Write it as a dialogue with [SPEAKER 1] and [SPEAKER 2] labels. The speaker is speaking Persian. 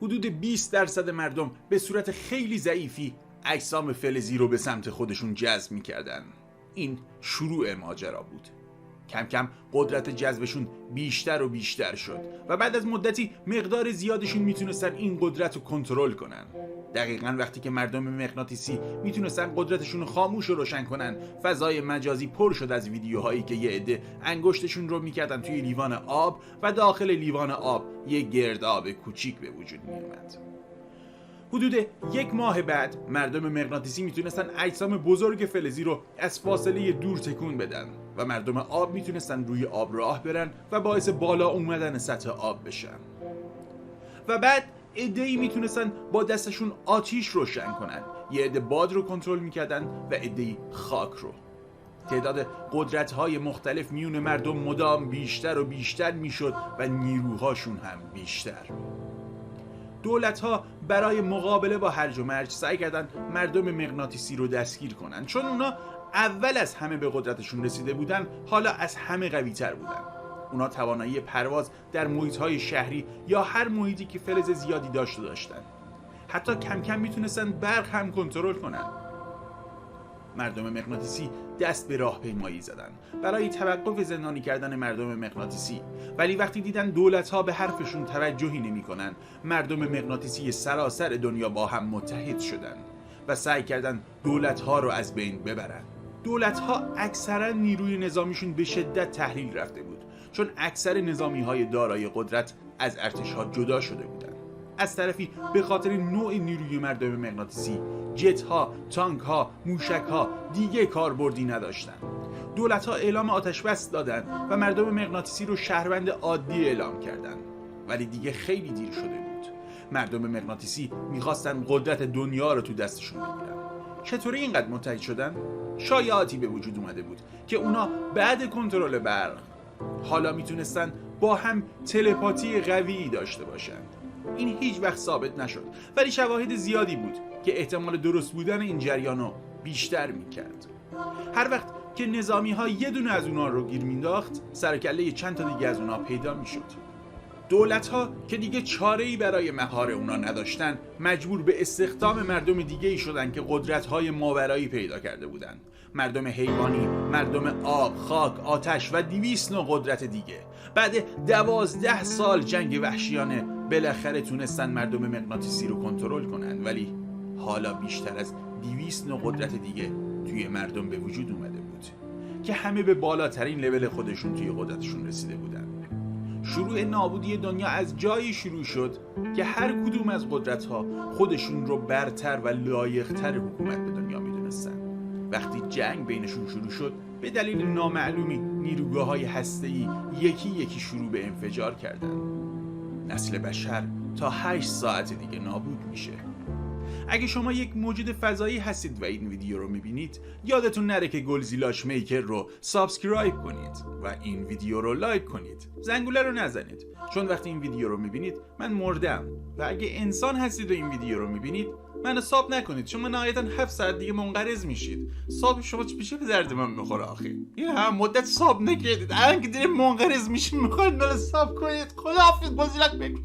[SPEAKER 1] حدود 20% مردم به صورت خیلی ضعیفی اجسام فلزی رو به سمت خودشون جذب می‌کردن. این شروع ماجرا بود. کم کم قدرت جذبشون بیشتر و بیشتر شد و بعد از مدتی مقدار زیادشون میتونستن این قدرت رو کنترل کنن. دقیقاً وقتی که مردم مغناطیسی میتونستن قدرتشون رو خاموش و روشن کنن، فضای مجازی پر شد از ویدیوهایی که یه عده انگشتشون رو میکردن توی لیوان آب و داخل لیوان آب یه گرداب کوچیک به وجود میومد. حدود 1 ماه بعد مردم مغناطیسی میتونستن اجسام بزرگ فلزی رو از فاصله دور تکون بدن و مردم آب میتونستن روی آب راه برن و باعث بالا اومدن سطح آب بشن. و بعد عده‌ای میتونستن با دستشون آتیش روشن کنن، یه عده باد رو کنترل میکردن و عده‌ای خاک رو. تعداد قدرت‌های مختلف میون مردم مدام بیشتر و بیشتر میشد و نیروهاشون هم بیشتر. دولت‌ها برای مقابله با هرج و مرج سعی کردن مردم مغناطیسی رو دستگیر کنن، چون اونا اول از همه به قدرتشون رسیده بودن، حالا از همه قوی‌تر بودن. اونا توانایی پرواز در محیط‌های شهری یا هر محیطی که فلز زیادی داشتن. حتی کم کم میتونستن برق هم کنترل کنن. مردم مغناطیسی دست به راهپیمایی زدن برای توقف زندانی کردن مردم مغناطیسی، ولی وقتی دیدن دولت‌ها به حرفشون توجهی نمی‌کنن، مردم مغناطیسی سراسر دنیا با هم متحد شدن و سعی کردن دولت‌ها رو از بین ببرن. دولت‌ها اکثرا نیروی نظامیشون به شدت تحلیل رفته بود، چون اکثر نظامی‌های دارای قدرت از ارتش‌ها جدا شده بودند. از طرفی به خاطر نوع نیروی مردم مغناطیسی، جت‌ها، تانک‌ها، موشک‌ها دیگه کاربردی نداشتن. دولت‌ها اعلام آتش بس دادن و مردم مغناطیسی رو شهروند عادی اعلام کردن، ولی دیگه خیلی دیر شده بود. مردم مغناطیسی می‌خواستن قدرت دنیا رو تو دستشون بگیرن. چطوری اینقدر متحد شدن؟ شایعاتی به وجود اومده بود که اونا بعد کنترل برق حالا میتونستن با هم تلپاتی قوی داشته باشن. این هیچ وقت ثابت نشد، ولی شواهد زیادی بود که احتمال درست بودن این جریانو بیشتر میکرد. هر وقت که نظامی ها یه دونه از اونا رو گیر مینداخت، سرکله چند تا دیگه از اونا پیدا میشد. دولت ها که دیگه چاره‌ای برای مهار اونا نداشتن، مجبور به استخدام مردم دیگه‌ای شدن که قدرت‌های ماورایی پیدا کرده بودن. مردم حیوانی، مردم آب، خاک، آتش و 200 نوع قدرت دیگه. بعد 12 سال جنگ وحشیانه بالاخره تونستن مردم مغناطیسی رو کنترل کنن، ولی حالا بیشتر از 200 نوع قدرت دیگه توی مردم به وجود اومده بود که همه به بالاترین لول خودشون توی قدرتشون رسیده بودن. شروع نابودی دنیا از جایی شروع شد که هر کدوم از قدرت‌ها خودشون رو برتر و لایق‌تر حکومت به دنیا می‌دونستن. وقتی جنگ بینشون شروع شد، به دلیل نامعلومی نیروگاه‌های هسته‌ای یکی یکی شروع به انفجار کردن. نسل بشر تا 8 ساعت دیگه نابود میشه. اگه شما یک موجود فضایی هستید و این ویدیو رو میبینید، یادتون نره که گلزیلاش میکر رو سابسکرایب کنید و این ویدیو رو لایک کنید. زنگوله رو نزنید، چون وقتی این ویدیو رو میبینید من مردم. و اگه انسان هستید و این ویدیو رو میبینید، منو ساب نکنید، چون من نهایتاً 7 ساعت دیگه منقرض میشید. ساب شما چه به درد من میخوره آخه؟ این هم مدت ساب نکردید، الان که دیگه منقرض میشید میخواید منو ساب کنید. خداحافظ، گلزیلاش میکر.